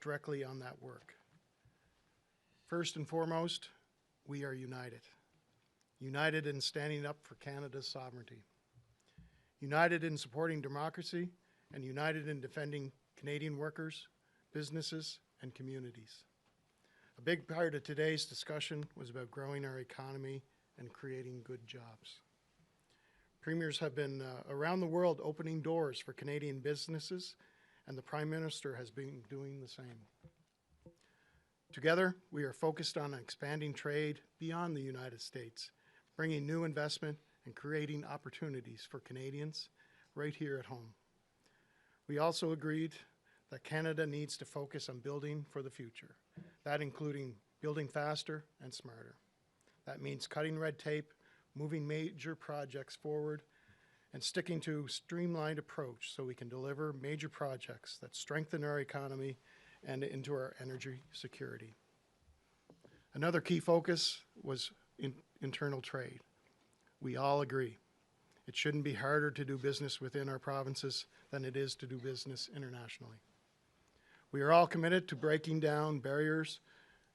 directly on that work. First and foremost, we are united. United in standing up for Canada's sovereignty. United in supporting democracy, and united in defending Canadian workers, businesses, and communities. A big part of today's discussion was about growing our economy and creating good jobs. Premiers have been around the world opening doors for Canadian businesses, and the Prime Minister has been doing the same. Together, we are focused on expanding trade beyond the United States, bringing new investment and creating opportunities for Canadians right here at home. We also agreed that Canada needs to focus on building for the future, that including building faster and smarter. That means cutting red tape, moving major projects forward, and sticking to a streamlined approach so we can deliver major projects that strengthen our economy and into our energy security. Another key focus was internal trade. We all agree. It shouldn't be harder to do business within our provinces than it is to do business internationally. We are all committed to breaking down barriers,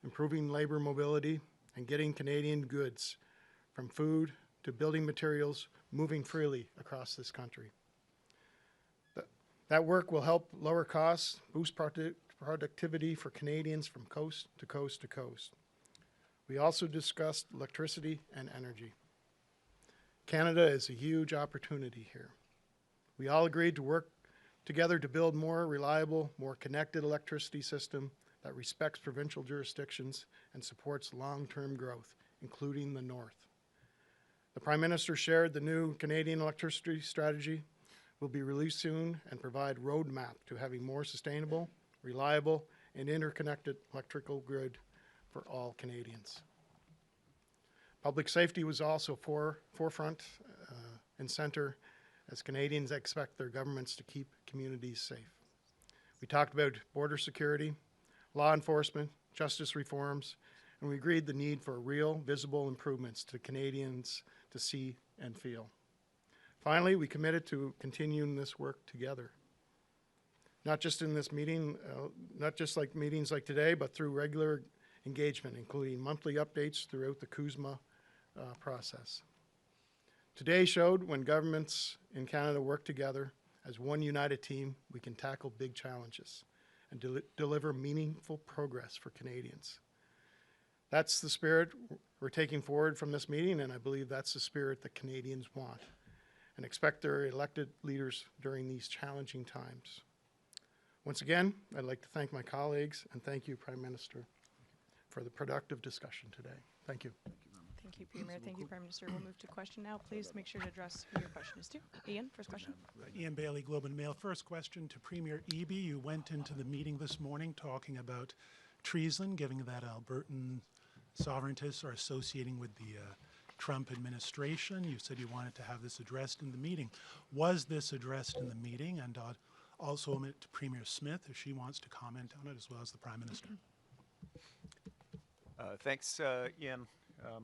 improving labor mobility, and getting Canadian goods from food to building materials moving freely across this country. That work will help lower costs, boost productivity for Canadians from coast to coast to coast. We also discussed electricity and energy. Canada is a huge opportunity here. We all agreed to work together to build more reliable, more connected electricity system that respects provincial jurisdictions and supports long-term growth, including the North. The Prime Minister shared the new Canadian electricity strategy will be released soon and provide roadmap to having more sustainable, reliable, and interconnected electrical grid for all Canadians. Public safety was also forefront and center as Canadians expect their governments to keep communities safe. We talked about border security, law enforcement, justice reforms, and we agreed the need for real, visible improvements to Canadians to see and feel. Finally, we committed to continuing this work together. Not just in this meeting, not just like meetings like today, but through regular engagement, including monthly updates throughout the CUSMA process. Today showed when governments in Canada work together as one united team, we can tackle big challenges and deliver meaningful progress for Canadians. That's the spirit we're taking forward from this meeting, and I believe that's the spirit that Canadians want and expect their elected leaders during these challenging times. Once again, I'd like to thank my colleagues and thank you, Prime Minister, for the productive discussion today. Thank you. Thank you, Premier. Thank you, Prime Minister. We'll move to question now. Please make sure to address who your question is to. Ian, first question. Ian Bailey, Globe and Mail. First question to Premier Eby. You went into the meeting this morning talking about treason, given that Albertan sovereigntists are associating with the Trump administration. You said you wanted to have this addressed in the meeting. Was this addressed in the meeting? And also to Premier Smith, if she wants to comment on it, as well as the Prime Minister. Thanks, Ian. Are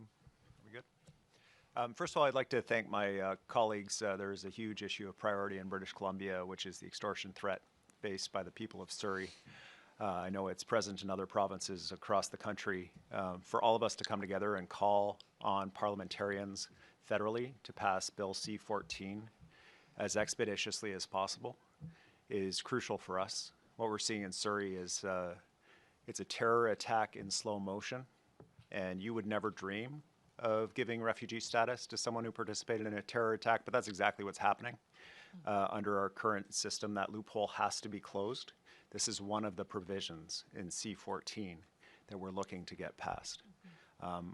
we good? First of all, I'd like to thank my colleagues. There is a huge issue of priority in British Columbia, which is the extortion threat faced by the people of Surrey. I know it's present in other provinces across the country. For all of us to come together and call on parliamentarians federally to pass Bill C-14 as expeditiously as possible is crucial for us. What we're seeing in Surrey is it's a terror attack in slow motion, and you would never dream of giving refugee status to someone who participated in a terror attack, but that's exactly what's happening. Under our current system, that loophole has to be closed. This is one of the provisions in C-14 that we're looking to get passed.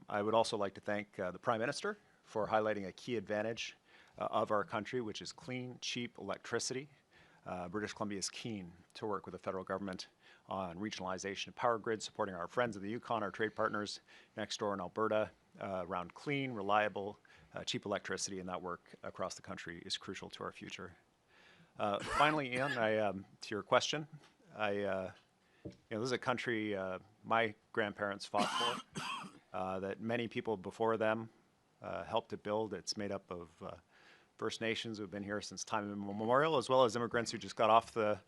I would also like to thank the Prime Minister for highlighting a key advantage of our country, which is clean, cheap electricity. British Columbia is keen to work with the federal government on regionalization of power grids, supporting our friends of the Yukon, our trade partners next door in Alberta, around clean, reliable, cheap electricity, and that work across the country is crucial to our future. Finally, Ian, to your question, this is a country my grandparents fought for, that many people before them helped to build. It's made up of First Nations who have been here since time immemorial, as well as immigrants who just got off the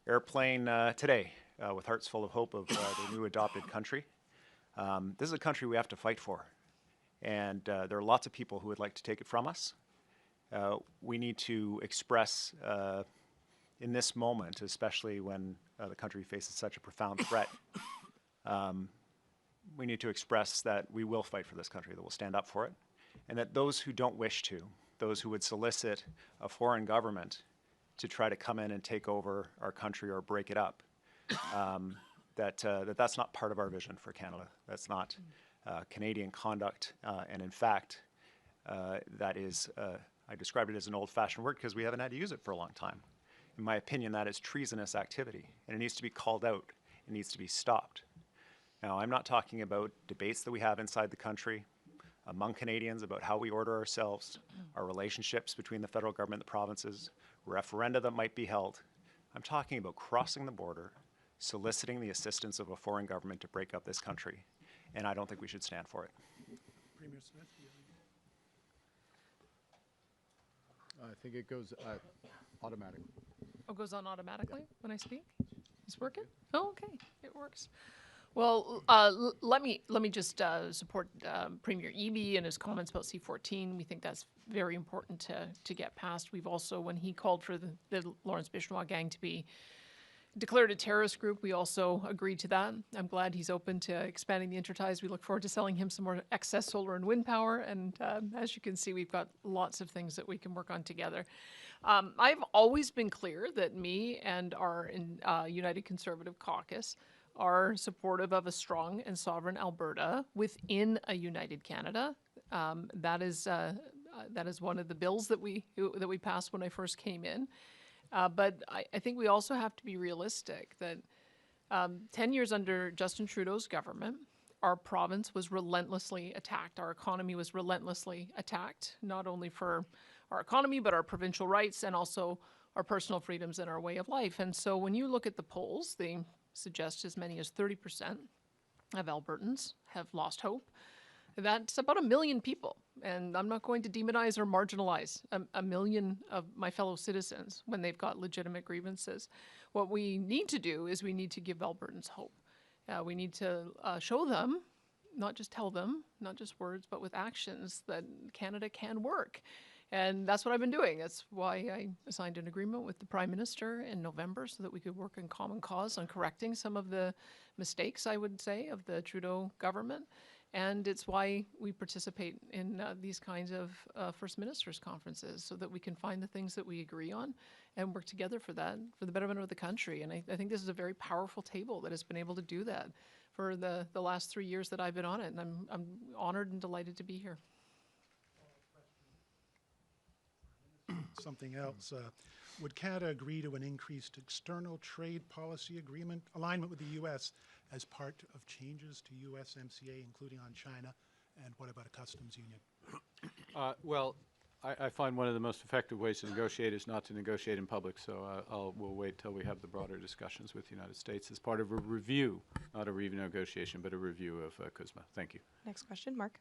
airplane today with hearts full of hope of their new adopted country. This is a country we have to fight for. And there are lots of people who would like to take it from us. We need to express in this moment, especially when the country faces such a profound threat, we need to express that we will fight for this country, that we'll stand up for it, and that those who don't wish to, those who would solicit a foreign government to try to come in and take over our country or break it up, that's not part of our vision for Canada. That's not Canadian conduct, and in fact, that is, I described it as an old-fashioned word because we haven't had to use it for a long time. In my opinion, that is treasonous activity, and it needs to be called out. It needs to be stopped. Now, I'm not talking about debates that we have inside the country among Canadians about how we order ourselves, our relationships between the federal government and the provinces, referenda that might be held. I'm talking about crossing the border, soliciting the assistance of a foreign government to break up this country, and I don't think we should stand for it. Premier Smith, do you have I think it goes automatically. Oh, goes on automatically when I speak? It's working? Oh, okay, it works. Well, let me just support Premier Eby and his comments about C-14. We think that's very important to get past. We've also, when he called for the Lawrence Bishonois gang to be declared a terrorist group, we also agreed to that. I'm glad he's open to expanding the interties. We look forward to selling him some more excess solar and wind power. And as you can see, we've got lots of things that we can work on together. I've always been clear that me and our United Conservative Caucus are supportive of a strong and sovereign Alberta within a united Canada. That is one of the bills that we passed when I first came in. But I think we also have to be realistic that 10 years under Justin Trudeau's government, our province was relentlessly attacked. Our economy was relentlessly attacked, not only for our economy, but our provincial rights and also our personal freedoms and our way of life. And so when you look at the polls, they suggest as many as 30% of Albertans have lost hope. That's about 1 million people. And I'm not going to demonize or marginalize a million of my fellow citizens when they've got legitimate grievances. What we need to do is we need to give Albertans hope. We need to show them, not just tell them, not just words, but with actions that Canada can work. And that's what I've been doing. That's why I signed an agreement with the Prime Minister in November so that we could work in common cause on correcting some of the mistakes, I would say, of the Trudeau government. And it's why we participate in these kinds of First Ministers' conferences so that we can find the things that we agree on and work together for that, for the betterment of the country. And I think this is a very powerful table that has been able to do that for the last 3 years that I've been on it. And I'm honored and delighted to be here. something else? Would Canada agree to an increased external trade policy agreement alignment with the U.S. as part of changes to USMCA, including on China? And what about a customs union? Well, I find one of the most effective ways to negotiate is not to negotiate in public, so we'll wait till we have the broader discussions with the United States as part of a review, not a renegotiation, but a review of CUSMA. Thank you. Next question, Mark.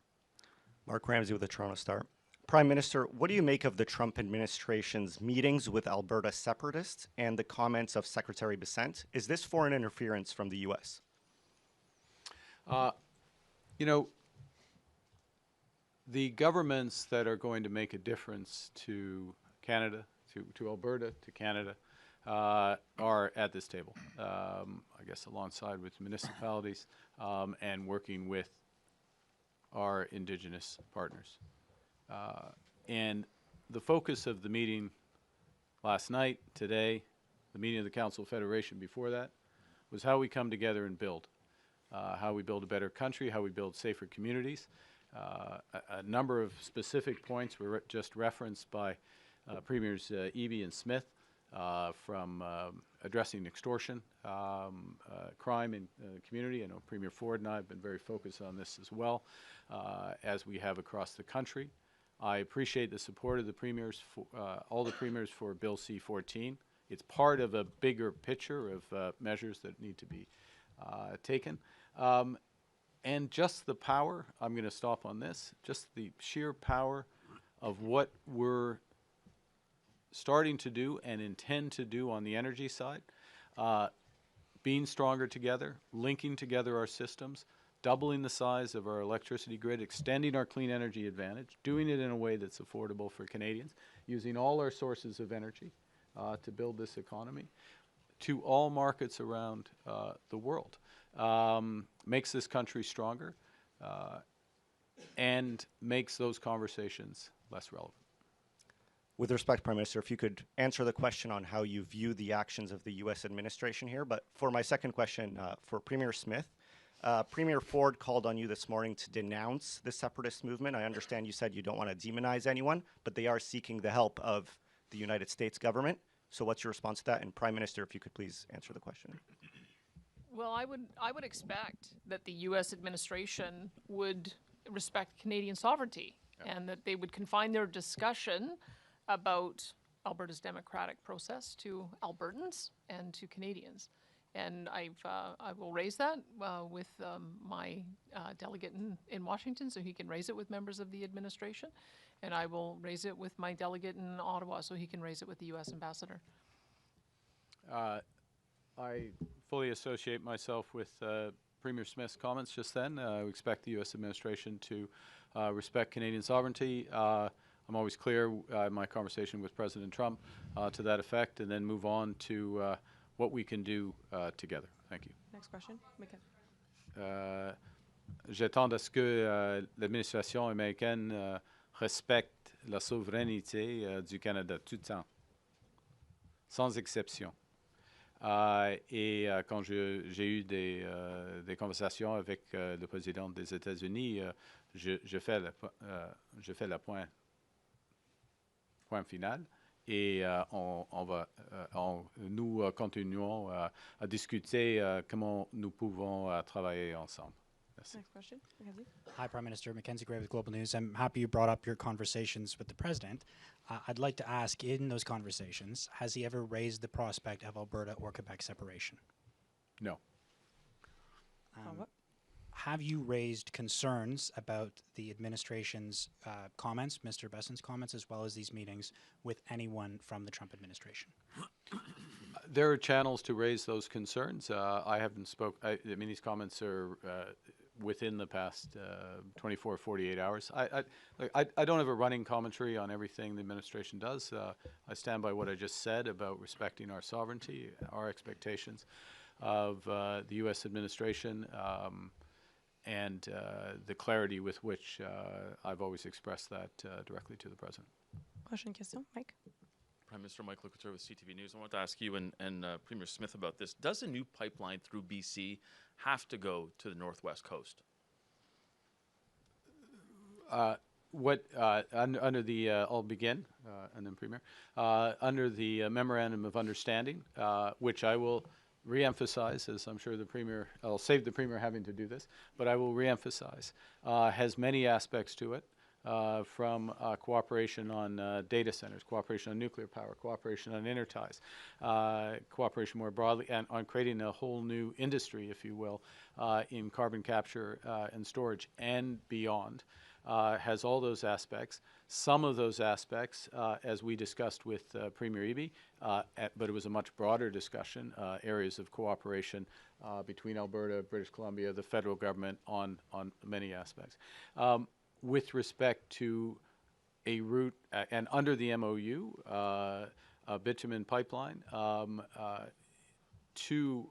Mark Ramsey with the Toronto Star. Prime Minister, what do you make of the Trump administration's meetings with Alberta Separatists and the comments of Secretary Bessent? Is this foreign interference from the U.S.? You know, the governments that are going to make a difference to Canada, to Alberta, to Canada, are at this table, I guess alongside with municipalities and working with our Indigenous partners. And the focus of the meeting last night, today, the meeting of the Council of Federation before that, was how we come together and build. How we build a better country, how we build safer communities. A number of specific points were just referenced by Premiers Eby and Smith, from addressing extortion, crime in the community. I know Premier Ford and I have been very focused on this as well, as we have across the country. I appreciate the support of the premiers, all the premiers, for Bill C-14. It's part of a bigger picture of measures that need to be taken. And just the power, I'm going to stop on this, just the sheer power of what we're starting to do and intend to do on the energy side. being stronger together, linking together our systems, doubling the size of our electricity grid, extending our clean energy advantage, doing it in a way that's affordable for Canadians, using all our sources of energy to build this economy to all markets around the world, makes this country stronger and makes those conversations less relevant. With respect, Prime Minister, if you could answer the question on how you view the actions of the U.S. administration here. But for my second question, for Premier Smith, Premier Ford called on you this morning to denounce the separatist movement. I understand you said you don't want to demonize anyone, but they are seeking the help of the United States government. So what's your response to that? And Prime Minister, if you could please answer the question. Well, I would expect that the U.S. administration would respect Canadian sovereignty and that they would confine their discussion about Alberta's democratic process to Albertans and to Canadians. And I will raise that with my delegate in Washington so he can raise it with members of the administration. And I will raise it with my delegate in Ottawa so he can raise it with the U.S. ambassador. I fully associate myself with Premier Smith's comments just then. We expect the U.S. administration to respect Canadian sovereignty. I'm always clear in my conversation with President Trump to that effect, and then move on to what we can do together. Thank you. Next question, McKen. J'attends à ce que l'administration américaine respecte la souveraineté du Canada tout le temps, sans exception. Et quand j'ai eu des conversations avec le président des États-Unis, je fais le point final. Et nous continuons à discuter comment nous pouvons travailler ensemble. Merci. Next question, Mackenzie. Hi, Prime Minister. Mackenzie Gray with Global News. I'm happy you brought up your conversations with the President. I'd like to ask, in those conversations, has he ever raised the prospect of Alberta or Quebec separation? No. Have you raised concerns about the administration's comments, Mr. Bessen's comments, as well as these meetings, with anyone from the Trump administration? There are channels to raise those concerns. I haven't I mean, these comments are within the past 24, 48 hours. I don't have a running commentary on everything the administration does. I stand by what I just said about respecting our sovereignty, our expectations of the U.S. administration, and the clarity with which I've always expressed that directly to the President. Question, question, Mike. Prime Minister Mike Lecouture with CTV News. I want to ask you and Premier Smith about this. Does a new pipeline through BC have to go to the northwest coast? Under the I'll begin and then Premier under the memorandum of understanding, which I will reemphasize, as I'm sure the Premier, I'll save the Premier having to do this, but I will reemphasize, has many aspects to it. From cooperation on data centers, cooperation on nuclear power, cooperation on interties, cooperation more broadly, and on creating a whole new industry, if you will, in carbon capture and storage and beyond, has all those aspects. Some of those aspects, as we discussed with Premier Eby, but it was a much broader discussion, areas of cooperation between Alberta, British Columbia, the federal government on many aspects. With respect to a route, and under the MOU, a bitumen pipeline to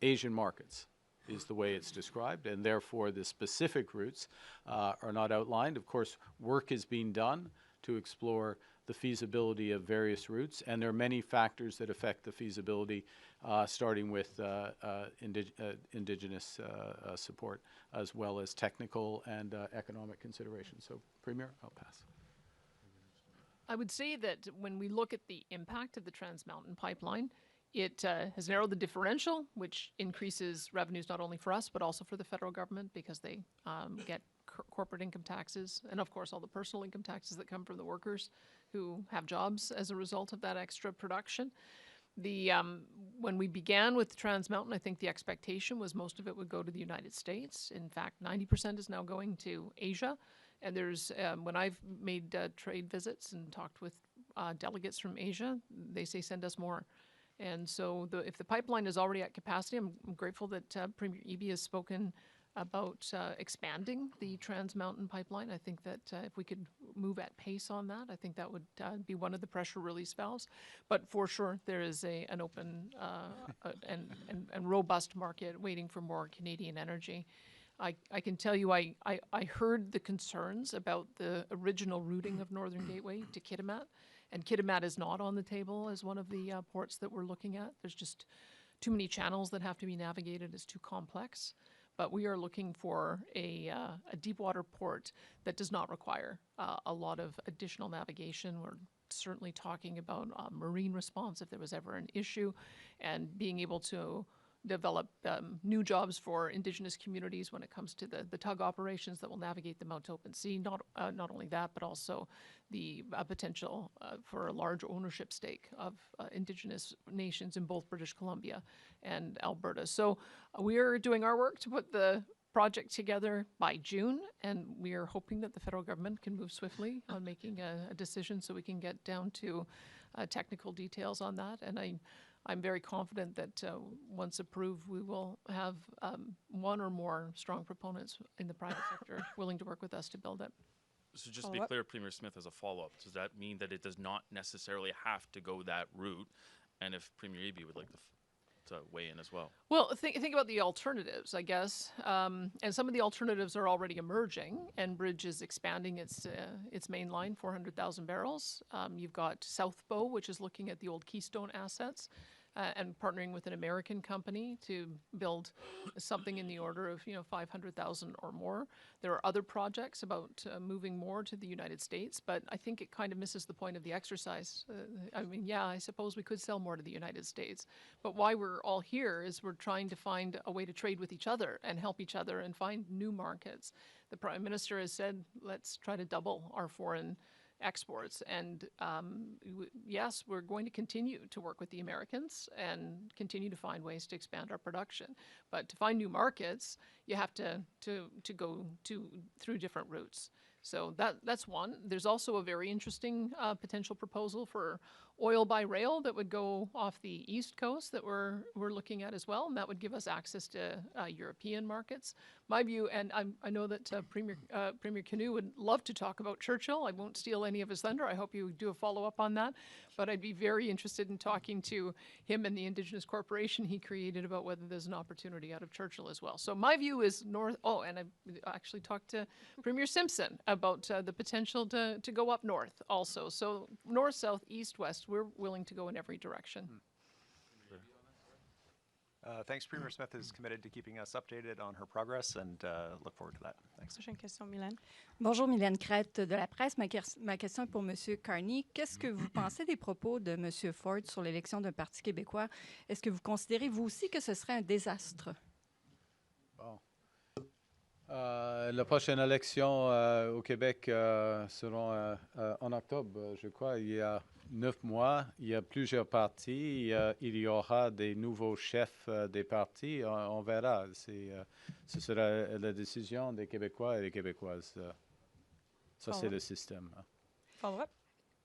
Asian markets is the way it's described, and therefore the specific routes are not outlined. Of course, work is being done to explore the feasibility of various routes, and there are many factors that affect the feasibility, starting with Indigenous support, as well as technical and economic considerations. So, Premier, I'll pass. I would say that when we look at the impact of the Trans Mountain Pipeline, it has narrowed the differential, which increases revenues not only for us, but also for the federal government, because they get corporate income taxes, and of course all the personal income taxes that come from the workers who have jobs as a result of that extra production. When we began with Trans Mountain, I think the expectation was most of it would go to the United States. In fact, 90% is now going to Asia. And there's, when I've made trade visits and talked with delegates from Asia, they say send us more. And so if the pipeline is already at capacity, I'm grateful that Premier Eby has spoken about expanding the Trans Mountain pipeline. I think that if we could move at pace on that, I think that would be one of the pressure release valves. But for sure, there is an open and robust market waiting for more Canadian energy. I can tell you, I heard the concerns about the original routing of Northern Gateway to Kitimat, and Kitimat is not on the table as one of the ports that we're looking at. There's just too many channels that have to be navigated. It's too complex. But we are looking for a deep water port that does not require a lot of additional navigation. We're certainly talking about marine response if there was ever an issue, and being able to develop new jobs for Indigenous communities when it comes to the tug operations that will navigate the Mount Open Sea. Not only that, but also the potential for a large ownership stake of Indigenous nations in both British Columbia and Alberta. So we are doing our work to put the project together by June, and we are hoping that the federal government can move swiftly on making a decision so we can get down to technical details on that. And I'm very confident that once approved, we will have one or more strong proponents in the private sector willing to work with us to build it. So just to be clear, Premier Smith, as a follow-up, does that mean that it does not necessarily have to go that route? And if Premier Eby would like to weigh in as well. Well, think about the alternatives, I guess. And some of the alternatives are already emerging. Enbridge is expanding its main line, 400,000 barrels. You've got South Bow, which is looking at the old Keystone assets and partnering with an American company to build something in the order of 500,000 or more. There are other projects about moving more to the United States, but I think it kind of misses the point of the exercise. I mean, yeah, I suppose we could sell more to the United States, but why we're all here is we're trying to find a way to trade with each other and help each other and find new markets. The Prime Minister has said, let's try to double our foreign exports. And yes, we're going to continue to work with the Americans and continue to find ways to expand our production. But to find new markets, you have to go through different routes. So that's one. There's also a very interesting potential proposal for oil by rail that would go off the East Coast that we're looking at as well, and that would give us access to European markets. My view, and I know that Premier Canoe would love to talk about Churchill. I won't steal any of his thunder. I hope you do a follow-up on that. But I'd be very interested in talking to him and the Indigenous corporation he created about whether there's an opportunity out of Churchill as well. So my view is north. Oh, and I actually talked to Premier Simpson about the potential to go up north also. So north, south, east, west, we're willing to go in every direction. Thanks. Premier Smith is committed to keeping us updated on her progress, and look forward to that. Thanks. Prochaine question, Mylène. Bonjour, Mylène Crête de la presse. Ma question est pour M. Carney. Qu'est-ce que vous pensez des propos de M. Ford sur l'élection d'un parti québécois? Est-ce que vous considérez, vous aussi, que ce serait un désastre? Bon. La prochaine élection au Québec sera en octobre, je crois. Il y a 9 mois, il y a plusieurs partis. Il y aura des nouveaux chefs des partis. On verra. Ce sera la décision des Québécois et des Québécoises. Ça, c'est le système. Follow-up.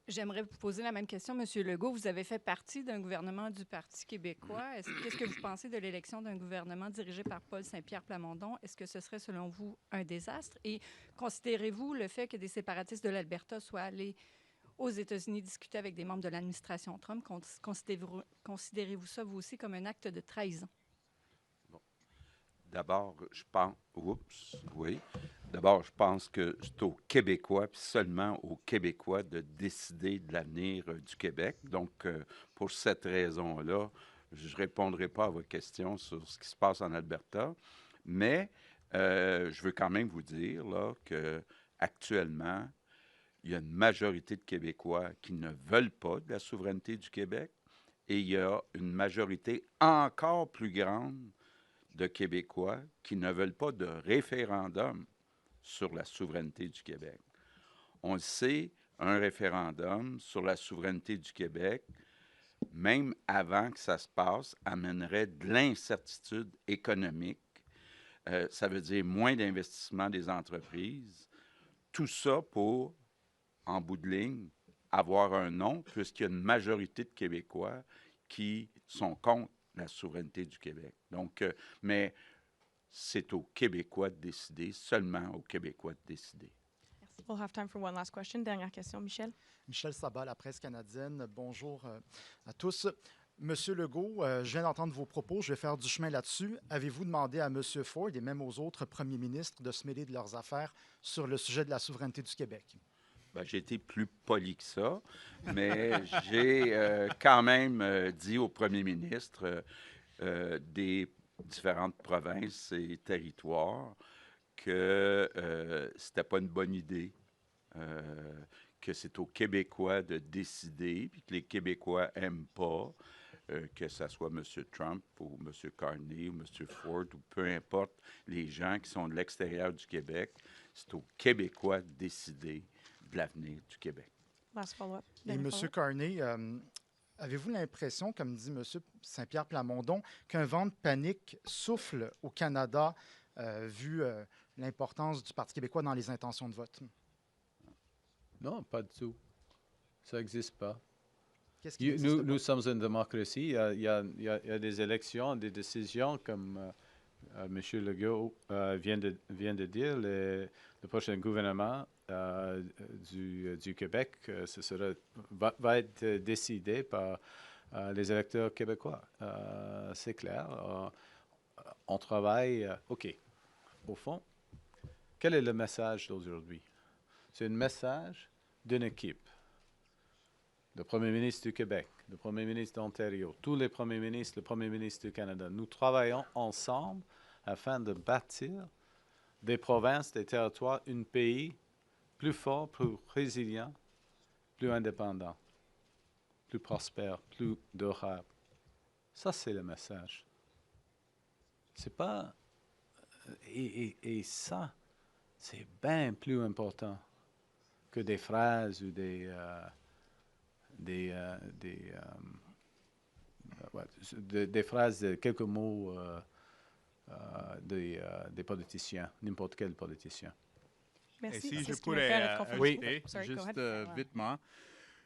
J'aimerais vous poser la même question, M. Legault. Vous avez fait partie d'un gouvernement du Parti québécois. Qu'est-ce que vous pensez de l'élection d'un gouvernement dirigé par Paul Saint-Pierre Plamondon? Est-ce que ce serait, selon vous, un désastre? Et considérez-vous le fait que des séparatistes de l'Alberta soient allés aux États-Unis discuter avec des membres de l'administration Trump? Considérez-vous ça, vous aussi, comme un acte de trahison? Bon. D'abord, je pense... D'abord, je pense que c'est aux Québécois, puis seulement aux Québécois, de décider de l'avenir du Québec. Donc, pour cette raison-là, je ne répondrai pas à votre question sur ce qui se passe en Alberta, mais je veux quand même vous dire là, qu'actuellement, il y a une majorité de Québécois qui ne veulent pas de la souveraineté du Québec, et il y a une majorité encore plus grande de Québécois qui ne veulent pas de référendum sur la souveraineté du Québec. On le sait, un référendum sur la souveraineté du Québec, même avant que ça se passe, amènerait de l'incertitude économique. Ça veut dire moins d'investissement des entreprises. Tout ça pour, en bout de ligne, avoir un non, puisqu'il y a une majorité de Québécois qui sont contre la souveraineté du Québec. Donc, mais c'est aux Québécois de décider, seulement aux Québécois de décider. We'll have time for one last question. Dernière question, Michel. Michel Sabat, la presse canadienne. Bonjour à tous. Monsieur Legault, je viens d'entendre vos propos. Je vais faire du chemin là-dessus. Avez-vous demandé à Monsieur Ford et même aux autres premiers ministres de se mêler de leurs affaires sur le sujet de la souveraineté du Québec? Ben, j'ai été plus poli que ça, mais j'ai quand même dit au premier ministre des différentes provinces et territoires que c'était pas une bonne idée, que c'est aux Québécois de décider, puis que les Québécois n'aiment pas, que ce soit M. Trump ou M. Carney ou M. Ford ou peu importe les gens qui sont de l'extérieur du Québec, c'est aux Québécois de décider de l'avenir du Québec. Last follow-up. Et M. Carney, avez-vous l'impression, comme dit M. Saint-Pierre Plamondon, qu'un vent de panique souffle au Canada vu l'importance du Parti québécois dans les intentions de vote? Non, pas du tout. Ça n'existe pas. Qu'est-ce qui n'existe pas? Nous sommes une démocratie. Il y a des élections, des décisions, comme M. Legault vient de dire. Le prochain gouvernement du Québec va être décidé par les électeurs québécois. C'est clair. On travaille. OK. Au fond, quel est le message d'aujourd'hui? C'est un message d'une équipe. Le premier ministre du Québec, le premier ministre d'Ontario, tous les premiers ministres, le premier ministre du Canada. Nous travaillons ensemble afin de bâtir des provinces, des territoires, un pays plus fort, plus résilient, plus indépendant, plus prospère, plus durable. Ça, c'est le message. C'est pas... Et ça, c'est bien plus important que des phrases ou des phrases, quelques mots des politiciens, n'importe quel politicien. Merci. Et si C'est je ce qui va faire pourrais notre conférence. ajouter, Sorry, go juste ahead. vitement,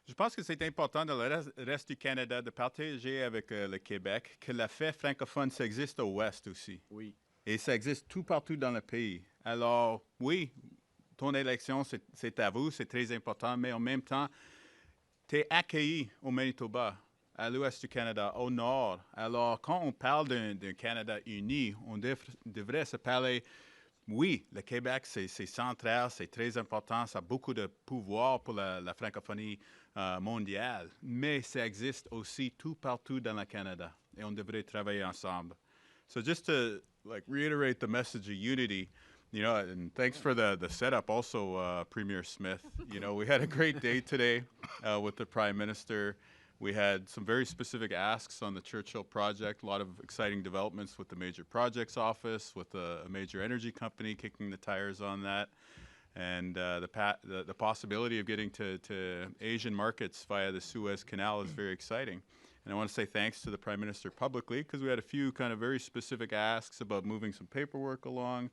je pense que c'est important dans le reste du Canada de partager avec le Québec que la fête francophone, ça existe au Ouest aussi. Oui. Et ça existe tout partout dans le pays. Alors, oui, ton élection, c'est à vous, c'est très important, mais en même temps, tu es accueilli au Manitoba, à l'ouest du Canada, au nord. Alors, quand on parle d'un Canada uni, on devrait se parler, oui, le Québec, c'est central, c'est très important, ça a beaucoup de pouvoir pour la francophonie mondiale, mais ça existe aussi tout partout dans le Canada, et on devrait travailler ensemble. So just to reiterate the message of unity, and thanks for the setup also, Premier Smith. We had a great day today with the Prime Minister. We had some very specific asks on the Churchill project, a lot of exciting developments with the Major Projects Office, with a major energy company kicking the tires on that, and the possibility of getting to Asian markets via the Suez Canal is very exciting. And I want to say thanks to the Prime Minister publicly, because we had a few kind of very specific asks about moving some paperwork along,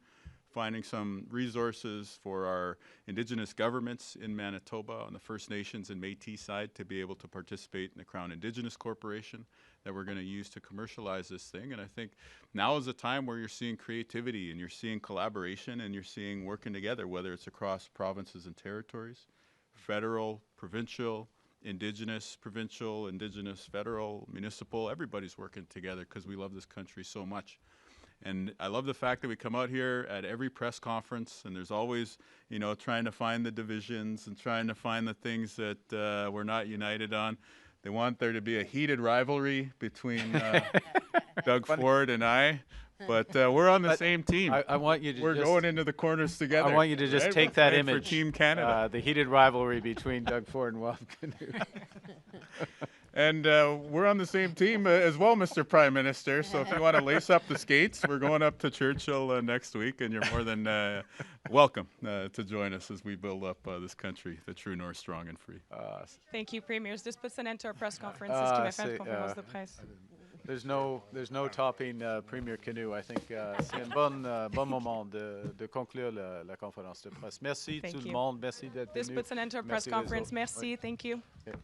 finding some resources for our Indigenous governments in Manitoba on the First Nations and Métis side to be able to participate in the Crown Indigenous Corporation that we're going to use to commercialize this thing. And I think now is a time where you're seeing creativity and you're seeing collaboration and you're seeing working together, whether it's across provinces and territories, federal, provincial, Indigenous, provincial, Indigenous, federal, municipal. Everybody's working together because we love this country so much. And I love the fact that we come out here at every press conference and there's always, trying to find the divisions and trying to find the things that we're not united on. They want there to be a heated rivalry between Doug Ford and I. But we're on the same team. I want you to We're going into the corners together. I want you to just right? take We're that fighting image. for Team Canada. The heated rivalry between Doug Ford and Wild Canoe. And we're on the same team as well, Mr. Prime Minister. So if you want to lace up the skates, we're going up to Churchill next week, and you're more than welcome to join us as we build up this country, the true north, strong and free. Thank you, Premiers. This puts an end to our press conference. C'est ce qui va faire notre conférence de presse. There's no topping Premier Canoe. I think c'est un bon moment de conclure la conférence de presse. Merci Thank tout le you. monde. Merci d'être venu. This puts an end to our press Merci les conference. autres. Merci. Oui. Thank you. Okay.